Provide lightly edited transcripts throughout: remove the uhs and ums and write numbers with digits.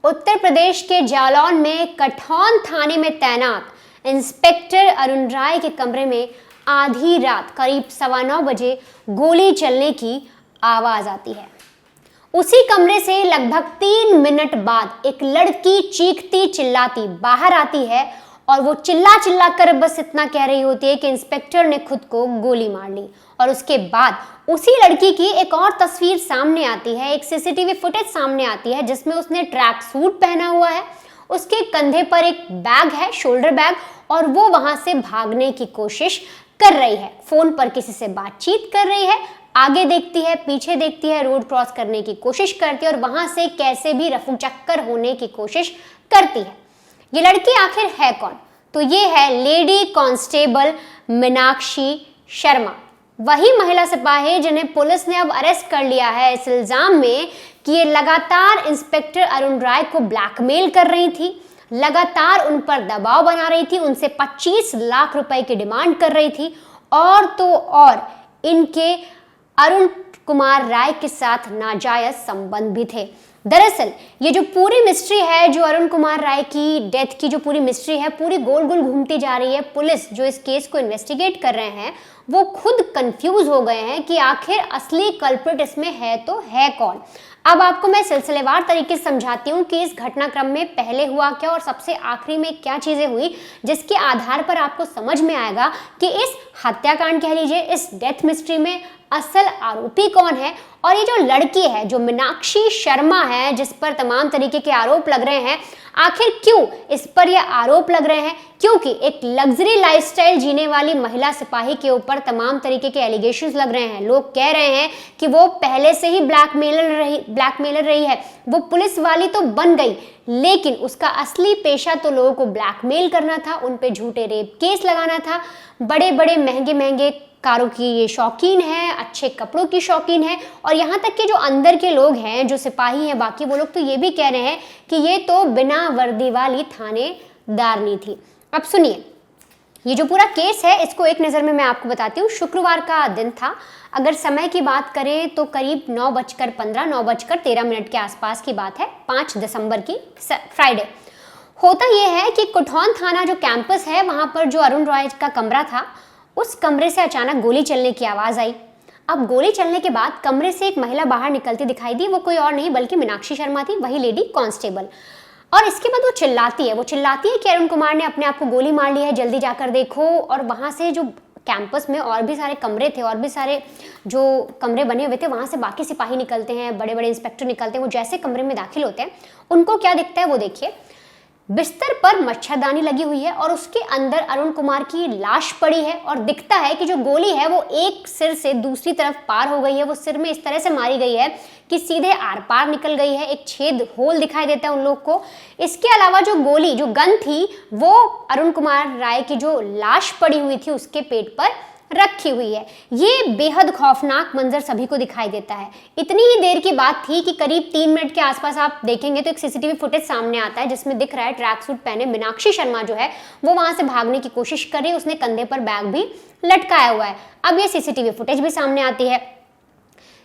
उत्तर प्रदेश के जालौन में कठौन थाने में तैनात इंस्पेक्टर अरुण राय के कमरे में आधी रात करीब 9:15 बजे गोली चलने की आवाज आती है। उसी कमरे से लगभग 3 मिनट बाद एक लड़की चीखती चिल्लाती बाहर आती है और वो चिल्ला चिल्ला कर बस इतना कह रही होती है कि इंस्पेक्टर ने खुद को गोली मार ली। और उसके बाद उसी लड़की की एक और तस्वीर सामने आती है, एक सीसीटीवी फुटेज सामने आती है जिसमें उसने ट्रैक सूट पहना हुआ है, उसके कंधे पर एक बैग है, शोल्डर बैग, और वो वहां से भागने की कोशिश कर रही है। फोन पर किसी से बातचीत कर रही है, आगे देखती है, पीछे देखती है, रोड क्रॉस करने की कोशिश करती है और वहां से कैसे भी रफू चक्कर होने की कोशिश करती है। ये लड़की आखिर है कौन? तो ये है लेडी कांस्टेबल मीनाक्षी शर्मा, वही महिला सिपाही जिन्हें पुलिस ने अब अरेस्ट कर लिया है इस इल्जाम में कि ये लगातार इंस्पेक्टर अरुण राय को ब्लैकमेल कर रही थी, लगातार उन पर दबाव बना रही थी, उनसे 25 लाख रुपए की डिमांड कर रही थी और तो और इनके अरुण कुमार राय के साथ नाजायज संबंध भी थे। दरअसल ये जो पूरी मिस्ट्री है, जो अरुण कुमार राय की डेथ की जो पूरी मिस्ट्री है, पूरी गोल गोल घूमती जा रही है। पुलिस जो इस केस को इन्वेस्टिगेट कर रहे हैं वो खुद कंफ्यूज हो गए हैं कि आखिर असली कल्प्रिट इसमें है तो है कौन। अब आपको मैं सिलसिलेवार तरीके से समझाती हूँ कि इस घटनाक्रम में पहले हुआ क्या और सबसे आखिरी में क्या चीजें हुई, जिसके आधार पर आपको समझ में आएगा कि इस हत्याकांड कह लीजिए, इस डेथ मिस्ट्री में असल आरोपी कौन है। और ये जो लड़की है, जो मीनाक्षी शर्मा है, जिस पर तमाम तरीके के आरोप लग रहे हैं, आखिर क्यों इस पर ये आरोप लग रहे हैं? क्योंकि एक लग्जरी लाइफस्टाइल जीने वाली महिला सिपाही के ऊपर तमाम तरीके के एलिगेशंस लग रहे हैं। लोग कह रहे हैं कि वो पहले से ही ब्लैकमेलर रही है, वो पुलिस वाली तो बन गई लेकिन उसका असली पेशा तो लोगों को ब्लैकमेल करना था, उन पे झूठे रेप केस लगाना था, बड़े बड़े महंगे महंगे कारों की ये शौकीन है, अच्छे कपड़ों की शौकीन है। और यहाँ तक कि जो अंदर के लोग हैं, जो सिपाही हैं, बाकी वो लोग तो ये भी कह रहे हैं कि ये तो बिना वर्दी वाली थानेदारनी थी। अब सुनिए, ये जो पूरा केस है इसको एक नज़र में मैं आपको बताती हूँ। शुक्रवार का दिन था, अगर समय की बात करें तो करीब 9:13 के आसपास की बात है, 5 दिसंबर की फ्राइडे। होता यह है कि कुठौन थाना जो कैंपस है वहाँ पर जो अरुण राय का कमरा था, उस कमरे से अचानक गोली चलने की आवाज़ आई। अब गोली चलने के बाद कमरे से एक महिला बाहर निकलती दिखाई दी। वो कोई और नहीं बल्कि मीनाक्षी शर्मा थी, वही लेडी कांस्टेबल। और इसके बाद वो चिल्लाती है कि अरुण कुमार ने अपने आप को गोली मार ली है, जल्दी जाकर देखो। और वहाँ से जो कैंपस में और भी सारे कमरे थे, और भी सारे जो कमरे बने हुए थे, वहाँ से बाकी सिपाही निकलते हैं, बड़े बड़े इंस्पेक्टर निकलते हैं। वो जैसे कमरे में दाखिल होते हैं, उनको क्या दिखता है वो देखिए। बिस्तर पर मच्छरदानी लगी हुई है और उसके अंदर अरुण कुमार की लाश पड़ी है और दिखता है कि जो गोली है वो एक सिर से दूसरी तरफ पार हो गई है। वो सिर में इस तरह से मारी गई है कि सीधे आर पार निकल गई है, एक छेद होल दिखाई देता है उन लोग को। इसके अलावा जो गोली, जो गन थी, वो अरुण कुमार राय की जो लाश पड़ी हुई थी उसके पेट पर रखी हुई है। ये बेहद खौफनाक मंजर सभी को दिखाई देता है। इतनी ही देर की बात थी कि करीब 3 मिनट के आसपास आप देखेंगे तो एक सीसीटीवी फुटेज सामने आता है जिसमें दिख रहा है ट्रैक सूट पहने मीनाक्षी शर्मा जो है वो वहां से भागने की कोशिश कर रही है, उसने कंधे पर बैग भी लटकाया हुआ है। अब ये सीसीटीवी फुटेज भी सामने आती है।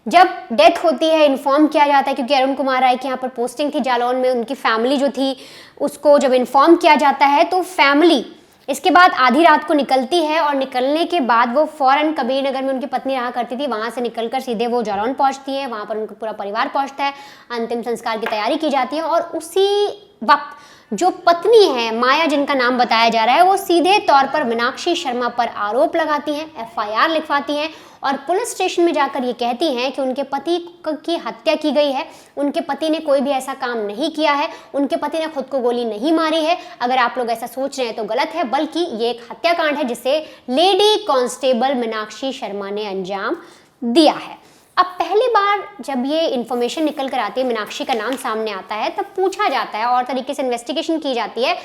जब डेथ होती है इन्फॉर्म किया जाता है, क्योंकि अरुण कुमार राय की यहाँ पर पोस्टिंग थी जालौन में, उनकी फैमिली जो थी उसको जब इन्फॉर्म किया जाता है तो फैमिली इसके बाद आधी रात को निकलती है। और निकलने के बाद वो फौरन कबीरनगर में उनकी पत्नी रहा करती थी, वहाँ से निकलकर सीधे वो जालौन पहुँचती है। वहाँ पर उनका पूरा परिवार पहुँचता है, अंतिम संस्कार की तैयारी की जाती है। और उसी वक्त जो पत्नी है माया, जिनका नाम बताया जा रहा है, वो सीधे तौर पर मीनाक्षी शर्मा पर आरोप लगाती हैं, FIR लिखवाती हैं और पुलिस स्टेशन में जाकर ये कहती हैं कि उनके पति की हत्या की गई है, उनके पति ने कोई भी ऐसा काम नहीं किया है, उनके पति ने खुद को गोली नहीं मारी है। अगर आप लोग ऐसा सोच रहे हैं तो गलत है, बल्कि ये एक हत्याकांड है जिसे लेडी कांस्टेबल मीनाक्षी शर्मा ने अंजाम दिया है। अब पहली बार जब ये इन्फॉर्मेशन निकल कर आती है, मीनाक्षी का नाम सामने आता है, तब पूछा जाता है और तरीके से इन्वेस्टिगेशन की जाती है।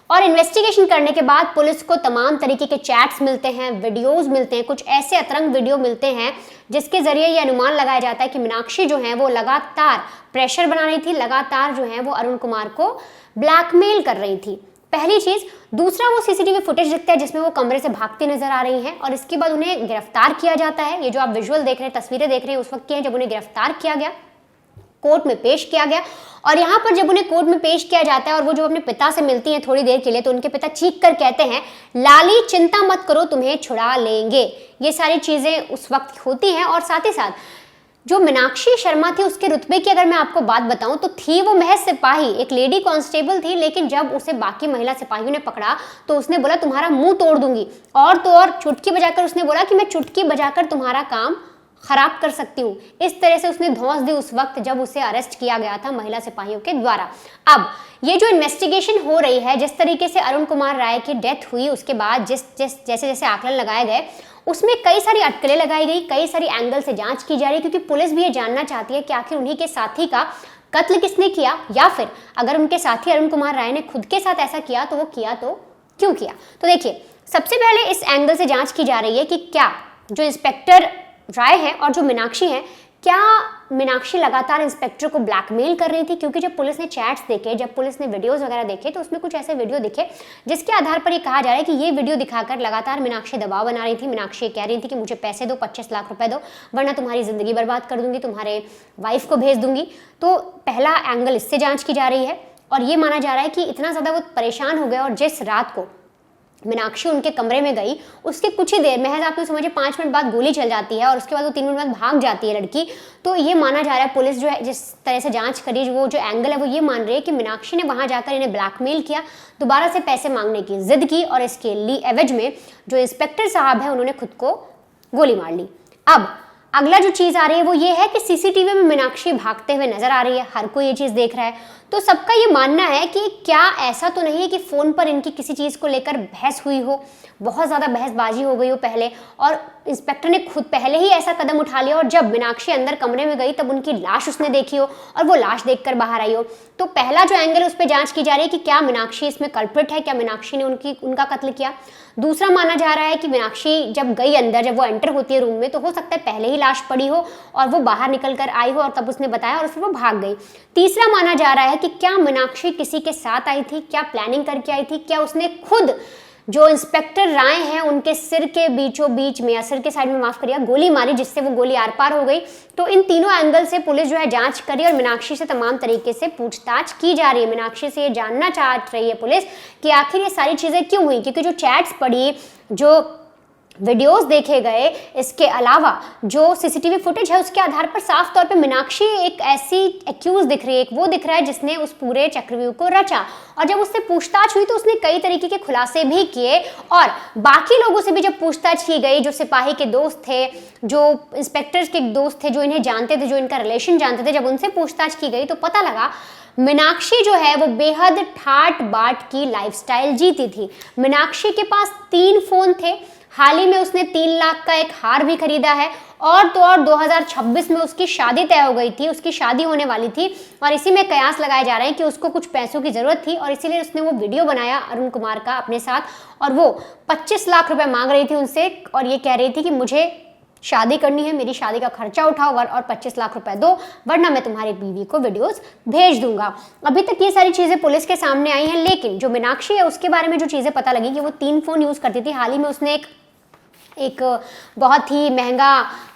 और इन्वेस्टिगेशन करने के बाद पुलिस को तमाम तरीके के चैट्स मिलते हैं, वीडियोस मिलते हैं, कुछ ऐसे अतरंग वीडियो मिलते हैं जिसके जरिए ये अनुमान लगाया जाता है कि मीनाक्षी जो है वो लगातार प्रेशर बना रही थी, लगातार जो है वो अरुण कुमार को ब्लैकमेल कर रही थी। पहली चीज। दूसरा, वो सीसीटीवी फुटेज दिखता है जिसमें वो कमरे से भागती नजर आ रही हैं और इसके बाद उन्हें गिरफ्तार किया जाता है। ये जो आप विजुअल देख रहे हैं, तस्वीरें देख रहे हैं, उस वक्त की हैं जब उन्हें गिरफ्तार किया गया। कोर्ट में पेश किया गया। और यहाँ पर जब उन्हें कोर्ट में पेश किया जाता है और वो जो अपने पिता से मिलती हैं थोड़ी देर के लिए, तो उनके पिता चीख कर कहते हैं, लाली चिंता मत करो, तुम्हें छुड़ा लेंगे। ये सारी चीज़ें उस वक्त होती हैं। और साथ ही साथ जो मीनाक्षी शर्मा थी, उसके रुतबे की अगर मैं आपको बात बताऊं तो थी वो महज सिपाही, एक लेडी कांस्टेबल थी। लेकिन जब उसे बाकी महिला सिपाहियों ने पकड़ा तो उसने बोला तुम्हारा मुंह तोड़ दूंगी, और तो और चुटकी बजाकर उसने बोला कि मैं चुटकी बजाकर तुम्हारा काम खराब कर सकती हूँ। इस तरह से उसने धौंस दी उस वक्त जब उसे अरेस्ट किया गया था महिला सिपाहियों के द्वारा। अब ये जो इन्वेस्टिगेशन हो रही है, जिस तरीके से अरुण कुमार राय की डेथ हुई, उसके बाद जैसे जैसे आकलन लगाए गए, उसमें कई सारी अटकलें लगाई गई, कई सारी एंगल से जांच की जा रही है, क्योंकि पुलिस भी ये जानना चाहती है कि आखिर उन्हीं के साथी का कत्ल किसने किया, या फिर अगर उनके साथी अरुण कुमार राय ने खुद के साथ ऐसा किया तो वो किया तो क्यों किया। तो देखिए, सबसे पहले इस एंगल से जांच की जा रही है कि क्या जो इंस्पेक्टर राय है और जो मीनाक्षी है, क्या मीनाक्षी लगातार इंस्पेक्टर को ब्लैकमेल कर रही थी। क्योंकि जब पुलिस ने चैट्स देखे, जब पुलिस ने वीडियोस वगैरह देखे, तो उसमें कुछ ऐसे वीडियो दिखे जिसके आधार पर ये कहा जा रहा है कि ये वीडियो दिखाकर लगातार मीनाक्षी दबाव बना रही थी। मीनाक्षी कह रही थी कि मुझे पैसे दो, 25 लाख रुपए दो, वरना तुम्हारी जिंदगी बर्बाद कर दूंगी, तुम्हारे वाइफ को भेज दूंगी। तो पहला एंगल इससे जांच की जा रही है। और ये माना जा रहा है कि इतना ज़्यादा वो परेशान हो गए, और जिस रात को मीनाक्षी उनके कमरे में गई, उसके कुछ ही देर, महज आप यूँ समझिए 5 मिनट बाद गोली चल जाती है, और उसके बाद वो 3 मिनट बाद भाग जाती है लड़की। तो ये माना जा रहा है, पुलिस जो है जिस तरह से जांच करी, वो जो एंगल है वो ये मान रही है कि मीनाक्षी ने वहां जाकर इन्हें ब्लैकमेल किया, दोबारा से पैसे मांगने की जिद की, और इसके लिए एवज में जो इंस्पेक्टर साहब है उन्होंने खुद को गोली मार ली। अब अगला जो चीज़ आ रही है वो ये है कि सीसीटीवी में मीनाक्षी भागते हुए नजर आ रही है, हर कोई ये चीज़ देख रहा है। तो सबका ये मानना है कि क्या ऐसा तो नहीं है कि फ़ोन पर इनकी किसी चीज़ को लेकर बहस हुई हो, बहुत ज़्यादा बहसबाजी हो गई हो पहले, और इंस्पेक्टर ने खुद पहले ही ऐसा कदम उठा लिया, और जब मीनाक्षी अंदर कमरे में गई तब उनकी लाश उसने देखी हो और वो लाश देखकर बाहर आई हो। तो पहला जो एंगल उस पर जांच की जा रही है कि क्या मीनाक्षी इसमें कल्प्रिट है, क्या मीनाक्षी ने उनका कत्ल किया। दूसरा माना जा रहा है कि मीनाक्षी जब गई अंदर, जब वो एंटर होती है रूम में, तो हो सकता है पहले ही लाश पड़ी हो और वो बाहर निकल कर आई हो और तब उसने बताया और फिर वो भाग गई। तीसरा माना जा रहा है कि क्या मीनाक्षी किसी के साथ आई थी, क्या प्लानिंग करके आई थी, क्या उसने खुद जो इंस्पेक्टर राय हैं उनके सिर के बीचों बीच में, या सिर के साइड में माफ करिए, गोली मारी जिससे वो गोली आर पार हो गई। तो इन तीनों एंगल से पुलिस जो है जांच करी और मीनाक्षी से तमाम तरीके से पूछताछ की जा रही है। मीनाक्षी से ये जानना चाह रही है पुलिस कि आखिर ये सारी चीज़ें क्यों हुई, क्योंकि जो चैट्स पड़ी, जो वीडियोस देखे गए, इसके अलावा जो सीसीटीवी फुटेज है उसके आधार पर साफ तौर पे मीनाक्षी एक ऐसी एक्यूज दिख रही है, एक वो दिख रहा है जिसने उस पूरे चक्रव्यूह को रचा। और जब उससे पूछताछ हुई तो उसने कई तरीके के खुलासे भी किए, और बाकी लोगों से भी जब पूछताछ की गई, जो सिपाही के दोस्त थे, जो इंस्पेक्टर्स के दोस्त थे, जो इन्हें जानते थे, जो इनका रिलेशन जानते थे, जब उनसे पूछताछ की गई तो पता लगा मीनाक्षी जो है वो बेहद ठाट बाट की लाइफस्टाइल जीती थी। मीनाक्षी के पास 3 फोन थे, हाल ही में उसने 3 लाख का एक हार भी खरीदा है, और तो और 2026 में उसकी शादी तय हो गई थी, उसकी शादी होने वाली थी, और इसी में कयास लगाए जा रहे हैं कि उसको कुछ पैसों की ज़रूरत थी और इसीलिए उसने वो वीडियो बनाया अरुण कुमार का अपने साथ, और वो 25 लाख रुपए मांग रही थी उनसे, और ये कह रही थी कि मुझे शादी करनी है, मेरी शादी का खर्चा उठाओ और 25 लाख रुपए दो, वरना मैं तुम्हारी बीवी को वीडियोस भेज दूंगा। अभी तक ये सारी चीज़ें पुलिस के सामने आई हैं, लेकिन जो मीनाक्षी है उसके बारे में जो चीज़ें पता लगी कि वो 3 फोन यूज़ करती थी। हाल ही में उसने एक बहुत ही महंगा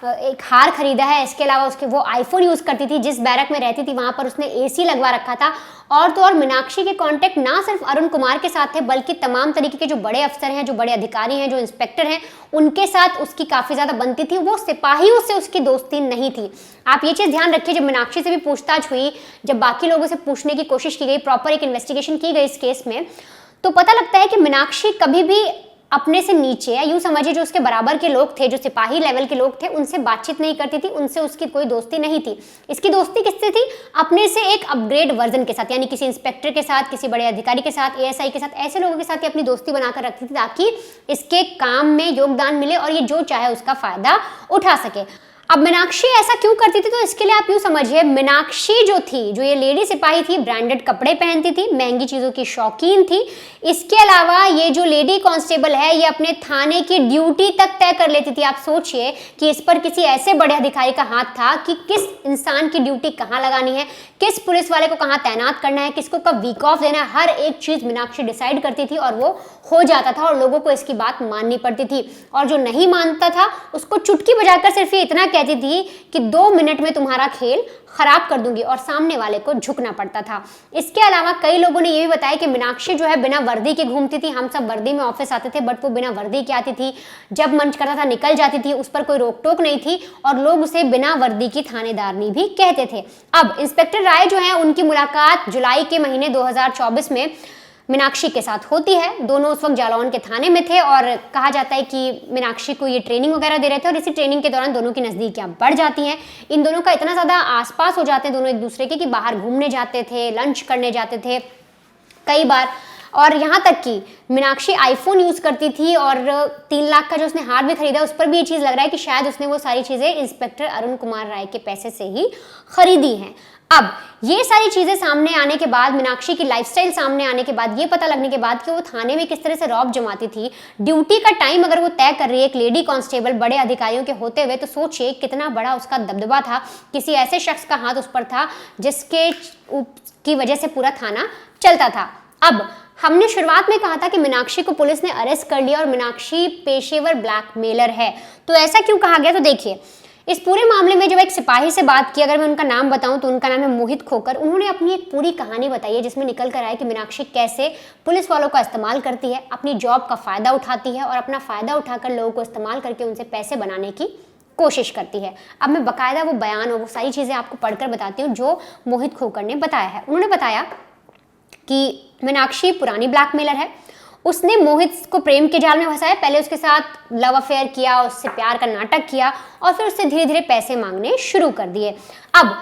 एक हार खरीदा है, इसके अलावा उसके वो आईफोन यूज़ करती थी, जिस बैरक में रहती थी वहाँ पर उसने एसी लगवा रखा था, और तो और मीनाक्षी के कांटेक्ट ना सिर्फ अरुण कुमार के साथ थे बल्कि तमाम तरीके के जो बड़े अफसर हैं, जो बड़े अधिकारी हैं, जो इंस्पेक्टर हैं, उनके साथ उसकी काफ़ी ज़्यादा बनती थी। वो सिपाहियों से उसकी दोस्ती नहीं थी। आप ये चीज़ ध्यान रखिए, जब मीनाक्षी से भी पूछताछ हुई, जब बाकी लोगों से पूछने की कोशिश की गई, प्रॉपर एक इन्वेस्टिगेशन की गई इस केस में, तो पता लगता है कि मीनाक्षी कभी भी अपने से नीचे, या यूँ समझिए जो उसके बराबर के लोग थे, जो सिपाही लेवल के लोग थे, उनसे बातचीत नहीं करती थी, उनसे उसकी कोई दोस्ती नहीं थी। इसकी दोस्ती किससे थी? अपने से एक अपग्रेड वर्जन के साथ, यानी किसी इंस्पेक्टर के साथ, किसी बड़े अधिकारी के साथ, एएसआई के साथ, ऐसे लोगों के साथ ही अपनी दोस्ती बनाकर रखती थी ताकि इसके काम में योगदान मिले और ये जो चाहे उसका फायदा उठा सके। अब मीनाक्षी ऐसा क्यों करती थी? तो इसके लिए आप यूँ समझिए, मीनाक्षी जो थी, जो ये लेडी सिपाही थी, ब्रांडेड कपड़े पहनती थी, महंगी चीज़ों की शौकीन थी। इसके अलावा ये जो लेडी कांस्टेबल है, ये अपने थाने की ड्यूटी तक तय कर लेती थी। आप सोचिए कि इस पर किसी ऐसे बड़े अधिकारी का हाथ था कि किस इंसान की ड्यूटी कहाँ लगानी है, किस पुलिस वाले को कहाँ तैनात करना है, किसको कब वीक ऑफ देना है, हर एक चीज़ मीनाक्षी डिसाइड करती थी और वो हो जाता था और लोगों को इसकी बात माननी पड़ती थी। और जो नहीं मानता था उसको चुटकी बजाकर सिर्फ ये इतना कहती थी कि 2 मिनट में तुम्हारा खेल खराब कर दूंगी और सामने वाले को झुकना पड़ता था। इसके अलावा कई लोगों ने ये भी बताया कि मीनाक्षी जो है बिना वर्दी के घूमती थी। हम सब वर्दी में ऑफिस आते थे बट वो बिना वर्दी के आती थी, जब मन करता था निकल जाती थी, उस पर कोई रोक टोक नहीं थी और लोग उसे बिना वर्दी की थानेदारनी भी कहते थे। अब इंस्पेक्टर राय जो है उनकी मुलाकात जुलाई के महीने 2024 में मीनाक्षी के साथ होती है। दोनों उस वक्त जालौन के थाने में थे और कहा जाता है कि मीनाक्षी को ये ट्रेनिंग वगैरह दे रहे थे और इसी ट्रेनिंग के दौरान दोनों की नज़दीकियां बढ़ जाती हैं। इन दोनों का इतना ज़्यादा आसपास हो जाते हैं दोनों एक दूसरे के कि बाहर घूमने जाते थे, लंच करने जाते थे कई बार, और यहाँ तक कि मीनाक्षी आईफोन यूज़ करती थी और 3 लाख का जो उसने हार भी खरीदा उस पर भी ये चीज़ लग रहा है कि शायद उसने वो सारी चीज़ें इंस्पेक्टर अरुण कुमार राय के पैसे से ही खरीदी हैं। अब ये सारी चीज़ें सामने आने के बाद, मीनाक्षी की लाइफस्टाइल सामने आने के बाद, ये पता लगने के बाद कि वो थाने में किस तरह से रौब जमाती थी, ड्यूटी का टाइम अगर वो तय कर रही है एक लेडी कांस्टेबल बड़े अधिकारियों के होते हुए, तो सोचिए कितना बड़ा उसका दबदबा था, किसी ऐसे शख्स का हाथ उस पर था जिसके की वजह से पूरा थाना चलता था। अब हमने शुरुआत में कहा था कि मीनाक्षी को पुलिस ने अरेस्ट कर लिया और मीनाक्षी पेशेवर ब्लैकमेलर है, तो ऐसा क्यों कहा गया? तो देखिए, इस पूरे मामले में जब एक सिपाही से बात की, अगर मैं उनका नाम बताऊं तो उनका नाम है मोहित खोकर, उन्होंने अपनी एक पूरी कहानी बताई है जिसमें निकल कर आया कि मीनाक्षी कैसे पुलिस वालों का इस्तेमाल करती है, अपनी जॉब का फ़ायदा उठाती है और अपना फ़ायदा उठाकर लोगों को इस्तेमाल करके उनसे पैसे बनाने की कोशिश करती है। अब मैं बाकायदा वो बयान और वो सारी चीज़ें आपको पढ़कर बताती हूँ जो मोहित खोकर ने बताया है। उन्होंने बताया कि मीनाक्षी पुरानी ब्लैकमेलर है, उसने मोहित को प्रेम के जाल में फंसाया, पहले उसके साथ लव अफेयर किया, उससे प्यार का नाटक किया और फिर उससे धीरे धीरे पैसे मांगने शुरू कर दिए। अब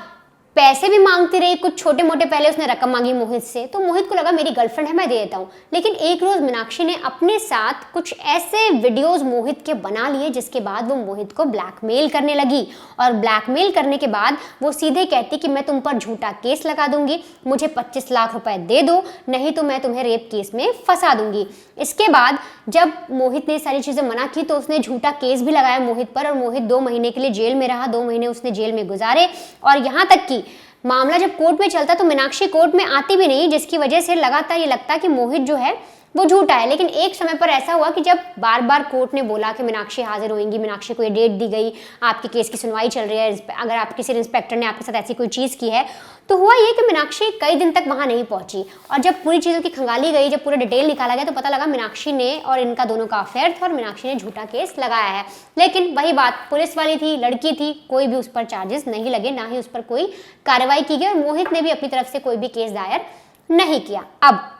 पैसे भी मांगती रही, कुछ छोटे मोटे, पहले उसने रकम मांगी मोहित से, तो मोहित को लगा मेरी गर्लफ्रेंड है मैं दे देता हूँ, लेकिन एक रोज मीनाक्षी ने अपने साथ कुछ ऐसे वीडियोस मोहित के बना लिए जिसके बाद वो मोहित को ब्लैकमेल करने लगी और ब्लैकमेल करने के बाद वो सीधे कहती कि मैं तुम पर झूठा केस लगा दूंगी, मुझे 25 लाख रुपए दे दो, नहीं तो मैं तुम्हें रेप केस में फंसा दूंगी। इसके बाद जब मोहित ने सारी चीज़ें मना की तो उसने झूठा केस भी लगाया मोहित पर और मोहित 2 महीने के लिए जेल में रहा, 2 महीने उसने जेल में गुजारे और यहाँ तक कि मामला जब कोर्ट में चलता तो मीनाक्षी कोर्ट में आती भी नहीं, जिसकी वजह से लगातार ये लगता कि मोहित जो है वो झूठा है। लेकिन एक समय पर ऐसा हुआ कि जब बार बार कोर्ट ने बोला कि मीनाक्षी हाजिर होंगी, मीनाक्षी को ये डेट दी गई, आपके केस की सुनवाई चल रही है, अगर आप किसी इंस्पेक्टर ने आपके साथ ऐसी कोई चीज़ की है, तो हुआ ये कि मीनाक्षी कई दिन तक वहाँ नहीं पहुँची और जब पूरी चीज़ों की खंगाली गई, जब पूरा डिटेल निकाला गया तो पता लगा मीनाक्षी ने और इनका दोनों का अफेयर था और मीनाक्षी ने झूठा केस लगाया है। लेकिन वही बात, पुलिस वाली थी, लड़की थी, कोई भी उस पर चार्जेस नहीं लगे, ना ही उस पर कोई कार्रवाई की गई और मोहित ने भी अपनी तरफ से कोई भी केस दायर नहीं किया। अब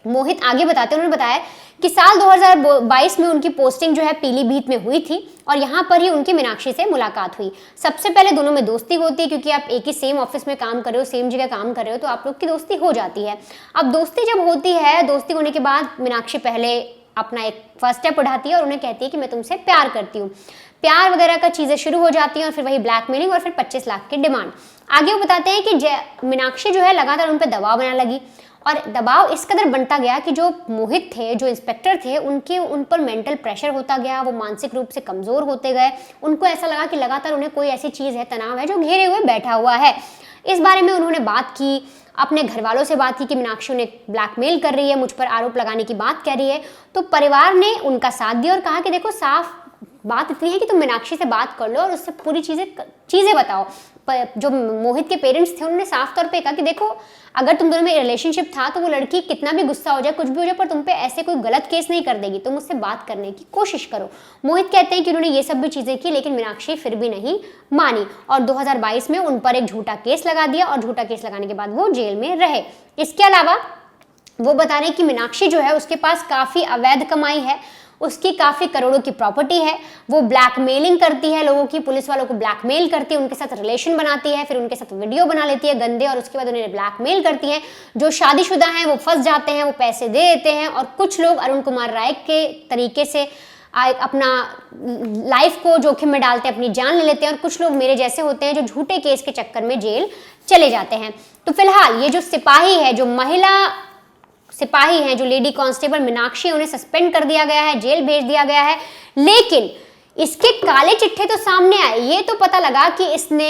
मोहित आगे बताते हैं, उन्होंने बताया कि साल 2022 में उनकी पोस्टिंग जो है पीलीभीत में हुई थी और यहाँ पर ही उनकी मीनाक्षी से मुलाकात हुई। सबसे पहले दोनों में दोस्ती होती है क्योंकि आप एक ही सेम ऑफिस में काम कर रहे हो, सेम जगह काम कर रहे हो, तो आप लोग की दोस्ती हो जाती है। अब दोस्ती जब होती है, दोस्ती होने के बाद मीनाक्षी पहले अपना एक फर्स्ट स्टेप उठाती है और उन्हें कहती है कि मैं तुमसे प्यार करती हूँ। प्यार वगैरह का चीज़ें शुरू हो जाती हैं और फिर वही ब्लैकमेलिंग और फिर 25 लाख की डिमांड। आगे वो बताते हैं कि मीनाक्षी जो है लगातार उन पर दबाव बनाने लगी और दबाव इस कदर बनता गया कि जो मोहित थे, जो इंस्पेक्टर थे, उन पर मेंटल प्रेशर होता गया, वो मानसिक रूप से कमज़ोर होते गए। उनको ऐसा लगा कि लगातार उन्हें कोई ऐसी चीज़ है, तनाव है जो घेरे हुए बैठा हुआ है। इस बारे में उन्होंने बात की, अपने घर वालों से बात की कि मीनाक्षी उन्हें ब्लैकमेल कर रही है, मुझ पर आरोप लगाने की बात कह रही है। तो परिवार ने उनका साथ दिया और कहा कि देखो साफ बात इतनी है कि तुम मीनाक्षी से बात कर लो और उससे पूरी चीज़ें बताओ। जो मोहित के पेरेंट्स थे उन्होंने साफ तौर पे कहा कि देखो अगर तुम दोनों में रिलेशनशिप था तो वो लड़की कितना भी गुस्सा हो जाए, कुछ भी हो जाए, पर तुम पे ऐसे कोई गलत केस नहीं कर देगी, तुम उससे बात करने की कोशिश करो। मोहित कहते हैं कि उन्होंने ये सब भी चीज़ें की लेकिन मीनाक्षी फिर भी नहीं मानी और 2022 में उन पर एक झूठा केस लगा दिया और झूठा केस लगाने के बाद वो जेल में रहे। इसके अलावा वो बता रहे हैं कि मीनाक्षी जो है उसके पास काफ़ी अवैध कमाई है, उसकी काफ़ी करोड़ों की प्रॉपर्टी है, वो ब्लैकमेलिंग करती है लोगों की, पुलिस वालों को ब्लैकमेल करती है, उनके साथ रिलेशन बनाती है, फिर उनके साथ वीडियो बना लेती है गंदे और उसके बाद उन्हें ब्लैकमेल करती है। जो शादीशुदा हैं वो फंस जाते हैं, वो पैसे दे देते हैं और कुछ लोग अरुण कुमार राय के तरीके से अपना लाइफ को जोखिम में डालते हैं, अपनी जान ले लेते हैं और कुछ लोग मेरे जैसे होते हैं जो झूठे केस के चक्कर में जेल चले जाते हैं। तो फिलहाल ये जो सिपाही है, जो महिला सिपाही हैं, जो लेडी कांस्टेबल मीनाक्षी, उन्हें सस्पेंड कर दिया गया है, जेल भेज दिया गया है, लेकिन इसके काले चिट्ठे तो सामने आए। ये तो पता लगा कि इसने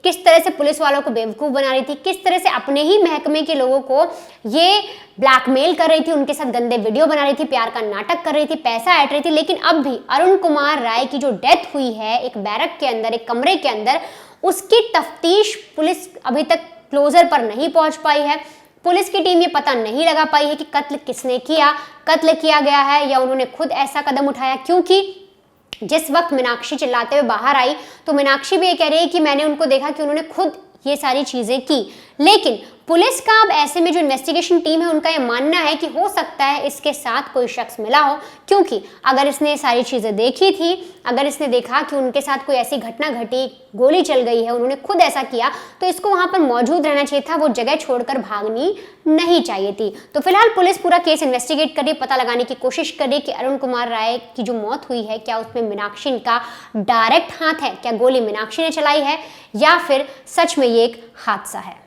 किस तरह से पुलिस वालों को बेवकूफ़ बना रही थी, किस तरह से अपने ही महकमे के लोगों को ये ब्लैकमेल कर रही थी, उनके साथ गंदे वीडियो बना रही थी, प्यार का नाटक कर रही थी, पैसा ऐंठ रही थी। लेकिन अब भी अरुण कुमार राय की जो डेथ हुई है एक बैरक के अंदर, एक कमरे के अंदर, उसकी तफ्तीश पुलिस अभी तक क्लोजर पर नहीं पहुंच पाई है। पुलिस की टीम ये पता नहीं लगा पाई है कि कत्ल किसने किया, कत्ल किया गया है या उन्होंने खुद ऐसा कदम उठाया। क्योंकि जिस वक्त मीनाक्षी चिल्लाते हुए बाहर आई तो मीनाक्षी भी ये कह रही है कि मैंने उनको देखा कि उन्होंने खुद ये सारी चीज़ें की। लेकिन पुलिस का अब ऐसे में जो इन्वेस्टिगेशन टीम है उनका ये मानना है कि हो सकता है इसके साथ कोई शख्स मिला हो, क्योंकि अगर इसने ये सारी चीज़ें देखी थी, अगर इसने देखा कि उनके साथ कोई ऐसी घटना घटी, गोली चल गई है, उन्होंने खुद ऐसा किया, तो इसको वहाँ पर मौजूद रहना चाहिए था, वो जगह छोड़कर भागनी नहीं चाहिए थी। तो फिलहाल पुलिस पूरा केस इन्वेस्टिगेट कर रही है, पता लगाने की कोशिश कर रही है कि अरुण कुमार राय की जो मौत हुई है क्या उसमें मीनाक्षी का डायरेक्ट हाथ है, क्या गोली मीनाक्षी ने चलाई है या फिर सच में ये एक हादसा है।